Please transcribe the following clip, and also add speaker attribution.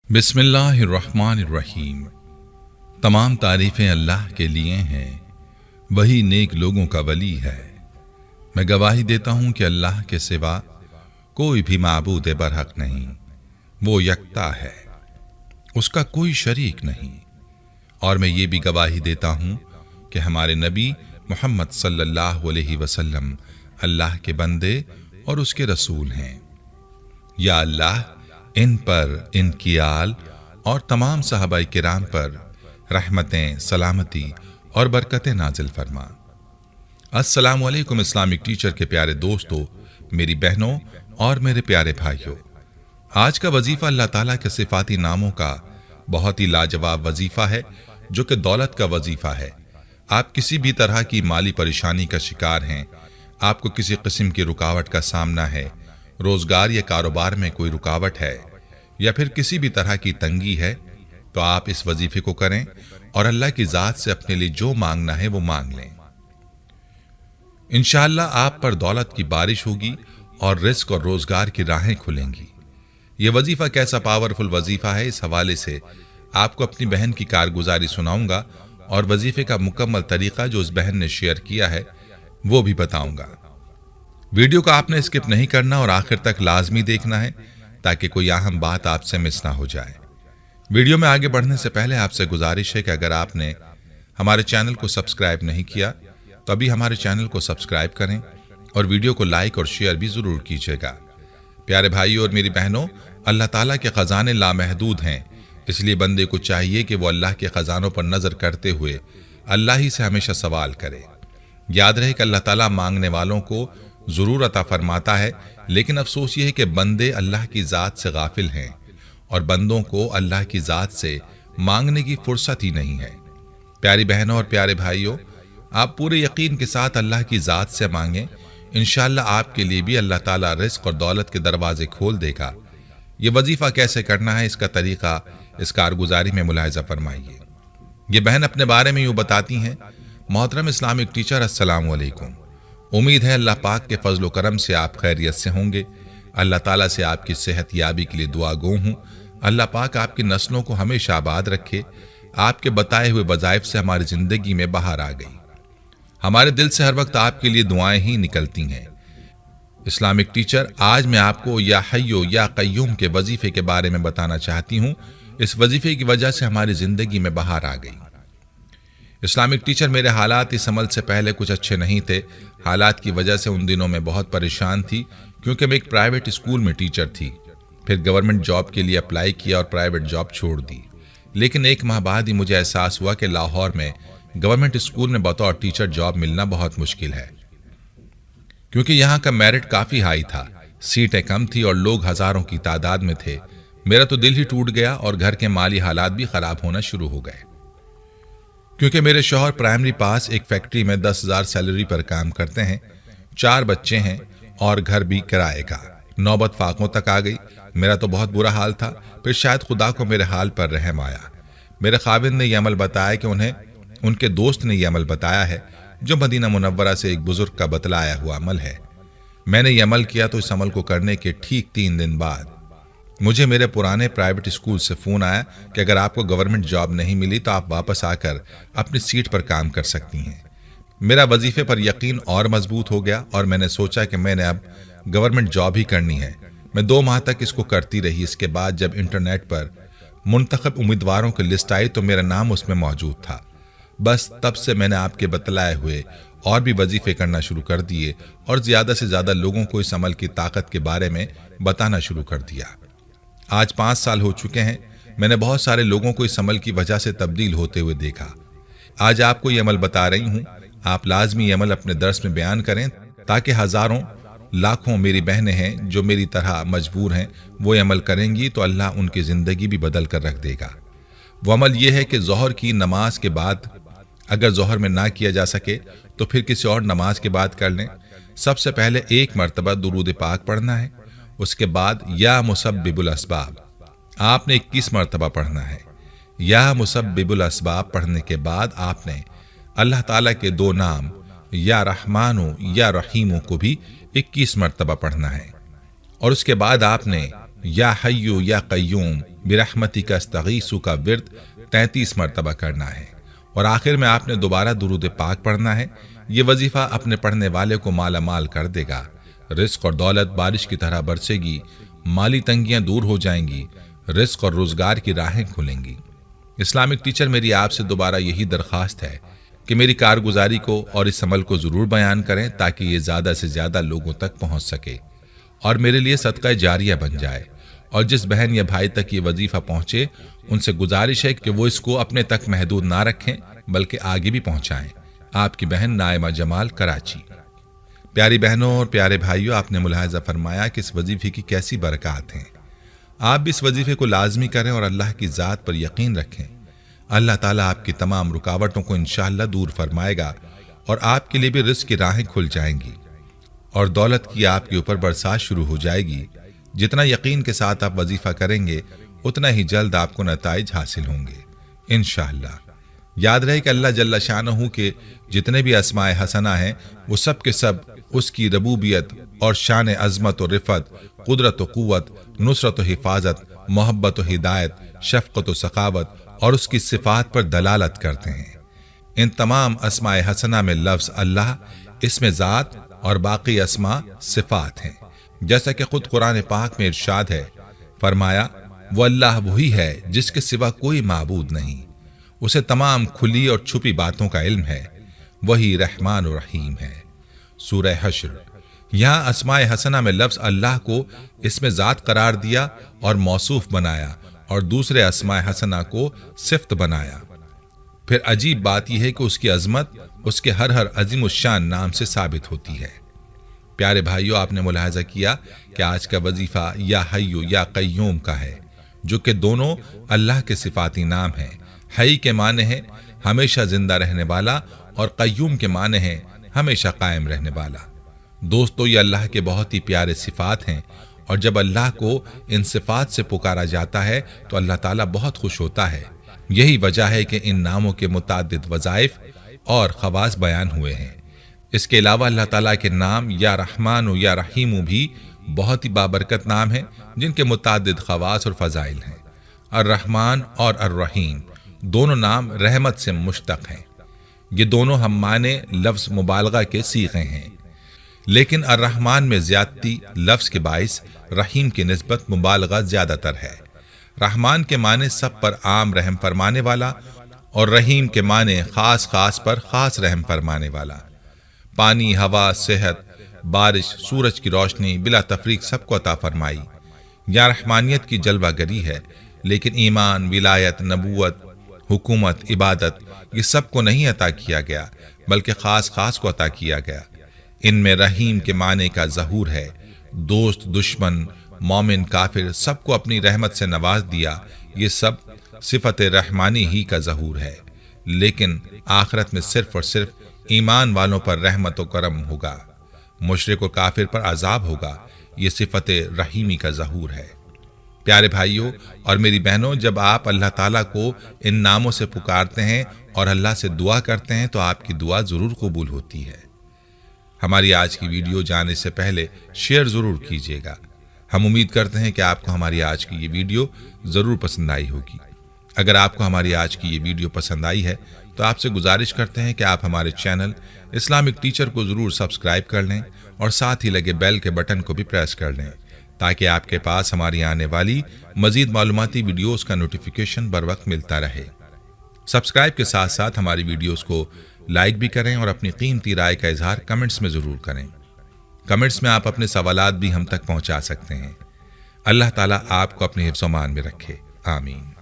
Speaker 1: बिस्मिल्लाहिर्रहमानिर्रहीम। तमाम तारीफ़ें अल्लाह के लिए हैं, वही नेक लोगों का वली है। मैं गवाही देता हूँ कि अल्लाह के सिवा कोई भी माबूद बरहक नहीं, वो यकता है, उसका कोई शरीक नहीं। और मैं ये भी गवाही देता हूँ कि हमारे नबी मोहम्मद सल्लल्लाहु अलैहि वसल्लम अल्लाह के बंदे और उसके रसूल हैं। या अल्लाह इन पर, इनकी आल और तमाम सहाबाए किराम पर रहमतें, सलामती और बरकतें नाजिल फरमा। अस्सलामु अलैकुम इस्लामिक टीचर के प्यारे दोस्तों, मेरी बहनों और मेरे प्यारे भाइयों। आज का वजीफा अल्लाह ताला के सिफाती नामों का बहुत ही लाजवाब वजीफा है, जो कि दौलत का वजीफा है। आप किसी भी तरह की माली परेशानी का शिकार हैं, आपको किसी किस्म की रुकावट का सामना है, रोजगार या कारोबार में कोई रुकावट है या फिर किसी भी तरह की तंगी है, तो आप इस वजीफे को करें और अल्लाह की जात से अपने लिए जो मांगना है वो मांग लें। इंशाअल्लाह आप पर दौलत की बारिश होगी और रिस्क और रोजगार की राहें खुलेंगी। ये वजीफा कैसा पावरफुल वजीफा है, इस हवाले से आपको अपनी बहन की कारगुजारी सुनाऊंगा और वजीफे का मुकम्मल तरीका जो उस बहन ने शेयर किया है वो भी बताऊंगा। वीडियो को आपने स्किप नहीं करना और आखिर तक लाजमी देखना है, ताकि कोई अहम बात आपसे मिस ना हो जाए। वीडियो में आगे बढ़ने से पहले आपसे गुजारिश है कि अगर आपने हमारे चैनल को सब्सक्राइब नहीं किया तो अभी हमारे चैनल को सब्सक्राइब करें और वीडियो को लाइक और शेयर भी ज़रूर कीजिएगा। प्यारे भाइयों और मेरी बहनों, अल्लाह ताला के ख़जाने लामहदूद हैं, इसलिए बंदे को चाहिए कि वो अल्लाह के ख़जानों पर नज़र करते हुए अल्लाह ही से हमेशा सवाल करे। याद रहे कि अल्लाह ताला मांगने वालों को ज़रूर अता फरमाता है, लेकिन अफसोस ये है कि बंदे अल्लाह की ज़ात से गाफिल हैं और बंदों को अल्लाह की ज़ात से मांगने की फुर्सत ही नहीं है। प्यारी बहनों और प्यारे भाइयों, आप पूरे यकीन के साथ अल्लाह की ज़ात से मांगें, इंशाअल्लाह आपके लिए भी अल्लाह ताला रिस्क और दौलत के दरवाजे खोल देगा। ये वजीफ़ा कैसे करना है, इसका तरीका इस कारगुजारी में मुलाहिजा फरमाइए। ये बहन अपने बारे में यूँ बताती हैं, मोहतरम इस्लामिक टीचर, अस्सलामु अलैकुम। उम्मीद है अल्लाह पाक के फजल व करम से आप खैरियत से होंगे। अल्लाह ताला से आपकी सेहत याबी के लिए दुआ गो हूँ। अल्लाह पाक आपकी नस्लों को हमेशा आबाद रखे। आपके बताए हुए वज़ाइफ से हमारी ज़िंदगी में बहार आ गई। हमारे दिल से हर वक्त आपके लिए दुआएं ही निकलती हैं। इस्लामिक टीचर, आज मैं आपको या हय्यो या क़य्यूम के वजीफे के बारे में बताना चाहती हूँ। इस वजीफे की वजह से हमारी ज़िंदगी में बहार आ गई। इस्लामिक टीचर, मेरे हालात इस अमल से पहले कुछ अच्छे नहीं थे। हालात की वजह से उन दिनों में बहुत परेशान थी, क्योंकि मैं एक प्राइवेट स्कूल में टीचर थी। फिर गवर्नमेंट जॉब के लिए अप्लाई किया और प्राइवेट जॉब छोड़ दी। लेकिन एक माह बाद ही मुझे एहसास हुआ कि लाहौर में गवर्नमेंट स्कूल में बतौर टीचर जॉब मिलना बहुत मुश्किल है, क्योंकि यहाँ का मेरिट काफ़ी हाई था, सीटें कम थी और लोग हज़ारों की तादाद में थे। मेरा तो दिल ही टूट गया और घर के माली हालात भी ख़राब होना शुरू हो गए, क्योंकि मेरे शौहर प्राइमरी पास एक फैक्ट्री में 10,000 सैलरी पर काम करते हैं, 4 बच्चे हैं और घर भी किराए का। नौबत फाकों तक आ गई। मेरा तो बहुत बुरा हाल था। फिर शायद खुदा को मेरे हाल पर रहम आया। मेरे खाविंद ने यह अमल बताया कि उन्हें उनके दोस्त ने यह अमल बताया है, जो मदीना मुनव्वरा से एक बुजुर्ग का बतलाया हुआ अमल है। मैंने यह अमल किया तो इस अमल को करने के ठीक 3 दिन बाद मुझे मेरे पुराने प्राइवेट स्कूल से फ़ोन आया कि अगर आपको गवर्नमेंट जॉब नहीं मिली तो आप वापस आकर अपनी सीट पर काम कर सकती हैं। मेरा वजीफे पर यकीन और मजबूत हो गया और मैंने सोचा कि मैंने अब गवर्नमेंट जॉब ही करनी है। मैं 2 माह तक इसको करती रही। इसके बाद जब इंटरनेट पर मुंतखब उम्मीदवारों की लिस्ट आई तो मेरा नाम उसमें मौजूद था। बस तब से मैंने आपके बतलाए हुए और भी वजीफे करना शुरू कर दिए और ज़्यादा से ज़्यादा लोगों को इस अमल की ताकत के बारे में बताना शुरू कर दिया। आज 5 साल हो चुके हैं। मैंने बहुत सारे लोगों को इस अमल की वजह से तब्दील होते हुए देखा। आज आपको ये अमल बता रही हूँ। आप लाजमी ये अमल अपने दर्स में बयान करें, ताकि हज़ारों लाखों मेरी बहनें हैं जो मेरी तरह मजबूर हैं, वो ये अमल करेंगी तो अल्लाह उनकी ज़िंदगी भी बदल कर रख देगा। वो अमल ये है कि ज़ोहर की नमाज के बाद, अगर ज़ोहर में ना किया जा सके तो फिर किसी और नमाज के बाद कर लें। सबसे पहले 1 मरतबा दुरूद पाक पढ़ना है। उसके बाद या मुसब्बिबुल अस्बाब आपने 21 मरतबा पढ़ना है। या मुसब्बिबुल अस्बाब पढ़ने के बाद आपने अल्लाह ताला के 2 नाम या रहमानो या रहीमो को भी 21 मरतबा पढ़ना है। और उसके बाद आपने या हय्यु या क़य्यूम बिरहमतिका अस्तगीसु का विर्द 33 मरतबा करना है और आखिर में आपने दोबारा दुरूद पाक पढ़ना है। ये वजीफा अपने पढ़ने वाले को माला माल कर देगा। रिस्क और दौलत बारिश की तरह बरसेगी, माली तंगियां दूर हो जाएंगी, रिस्क और रोजगार की राहें खुलेंगी। इस्लामिक टीचर, मेरी आपसे दोबारा यही दरख्वास्त है कि मेरी कारगुजारी को और इस अमल को ज़रूर बयान करें ताकि ये ज़्यादा से ज़्यादा लोगों तक पहुँच सके और मेरे लिए सदका जारिया बन जाए। और जिस बहन या भाई तक ये वजीफा पहुँचे उनसे गुजारिश है कि वो इसको अपने तक महदूद ना रखें बल्कि आगे भी पहुँचाएँ। आपकी बहन नाइमा जमाल, कराची। प्यारी बहनों और प्यारे भाइयों, आपने मुलाहजा फरमाया कि इस वजीफे की कैसी बरक़ात हैं। आप भी इस वजीफे को लाजमी करें और अल्लाह की ज़ात पर यकीन रखें। अल्लाह ताला आपकी तमाम रुकावटों को इंशाअल्लाह दूर फरमाएगा और आपके लिए भी रिज़्क़ की राहें खुल जाएंगी और दौलत की आपके ऊपर बरसात शुरू हो जाएगी। जितना यकीन के साथ आप वजीफा करेंगे उतना ही जल्द आपको नताइज हासिल होंगे इंशाअल्लाह। याद रहे कि अल्लाह जल्ला शानहू के जितने भी अस्माए हसना हैं वो सब के सब उसकी रबूबियत और शान अज़मत और रिफ़त, कुदरत व क़ुव्वत, नुसरत व हिफाजत, मोहब्बत व हिदायत, शफ़क़त व सखावत और उसकी सिफ़ात पर दलालत करते हैं। इन तमाम अस्माए हसना में लफ्ज़ अल्लाह इसमें ज़ात और बाकी अस्मा सिफ़ात हैं। जैसा कि खुद कुरान पाक में इरशाद है, फरमाया वो अल्लाह वही है जिसके सिवा कोई माबूद नहीं, उसे तमाम खुली और छुपी बातों का इल्म है, वही रहमान और रहीम है। सूरह हश्र। यहाँ अस्माए हसना में लफ्ज़ अल्लाह को इसमें ज़ात करार दिया और मौसूफ बनाया और दूसरे अस्माए हसना को सिफ्त बनाया। फिर अजीब बात यह है कि उसकी अजमत उसके हर अजीमुश्शान नाम से साबित होती है। प्यारे भाइयों, आपने मुलाहजा किया कि आज का वजीफा या हय्यु या कय्यूम का है, जो कि दोनों अल्लाह के सिफाती नाम हैं। हई के माने हैं हमेशा जिंदा रहने वाला और कय्यूम के माने हैं हमेशा कायम रहने वाला। दोस्तों, ये अल्लाह के बहुत ही प्यारे सिफात हैं और जब अल्लाह को इन सिफात से पुकारा जाता है तो अल्लाह ताला बहुत खुश होता है। यही वजह है कि इन नामों के मुताद्दिद वज़ाइफ और खवास बयान हुए हैं। इसके अलावा अल्लाह ताला के नाम या रहमान या रहीम भी बहुत ही बाबरकत नाम हैं जिनके मुताद्दिद खवास और फ़ज़ाइल हैं। अर्रहमान और अर्रहीम दोनों नाम रहमत से मुश्तक हैं। ये दोनों हम माने लफ्ज़ मुबालगा के सीखे हैं, लेकिन अर्रहमान में ज़्यादती लफ्ज़ के बाइस रहीम की निस्बत मुबालगा ज़्यादातर है। रहमान के माने सब पर आम रहम फरमाने वाला और रहीम के माने ख़ास ख़ास पर ख़ास रहम फरमाने वाला। पानी, हवा, सेहत, बारिश, सूरज की रोशनी बिला तफरीक सबको अता फरमाई। या रहमानियत की जलवागरी है, लेकिन ईमान, विलायत, नबूवत, हुकूमत, इबादत ये सब को नहीं अता किया गया बल्कि ख़ास ख़ास को अता किया गया। इनमें रहीम के माने का ज़हूर है। दोस्त, दुश्मन, मोमिन, काफिर सबको अपनी रहमत से नवाज दिया। ये सब सिफत रहमानी ही का ज़हूर है, लेकिन आखिरत में सिर्फ और सिर्फ ईमान वालों पर रहमत व करम होगा, मुशरिक और काफिर पर अजाब होगा। ये सिफत रहीमी का ज़हूर है। प्यारे भाइयों और मेरी बहनों, जब आप अल्लाह ताला को इन नामों से पुकारते हैं और अल्लाह से दुआ करते हैं तो आपकी दुआ ज़रूर कबूल होती है। हमारी आज की वीडियो जाने से पहले शेयर ज़रूर कीजिएगा। हम उम्मीद करते हैं कि आपको हमारी आज की ये वीडियो ज़रूर पसंद आई होगी। अगर आपको हमारी आज की ये वीडियो पसंद आई है तो आपसे गुजारिश करते हैं कि आप हमारे चैनल इस्लामिक टीचर को ज़रूर सब्सक्राइब कर लें और साथ ही लगे बेल के बटन को भी प्रेस कर लें ताकि आपके पास हमारी आने वाली मज़ीद मालूमाती वीडियोज़ का नोटिफिकेशन बर वक्त मिलता रहे। सब्सक्राइब के साथ साथ हमारी वीडियोज़ को लाइक भी करें और अपनी कीमती राय का इजहार कमेंट्स में ज़रूर करें। कमेंट्स में आप अपने सवालात भी हम तक पहुँचा सकते हैं। अल्लाह ताला आपको अपने हिफ्ज़-ओ-मान में रखे। आमीन।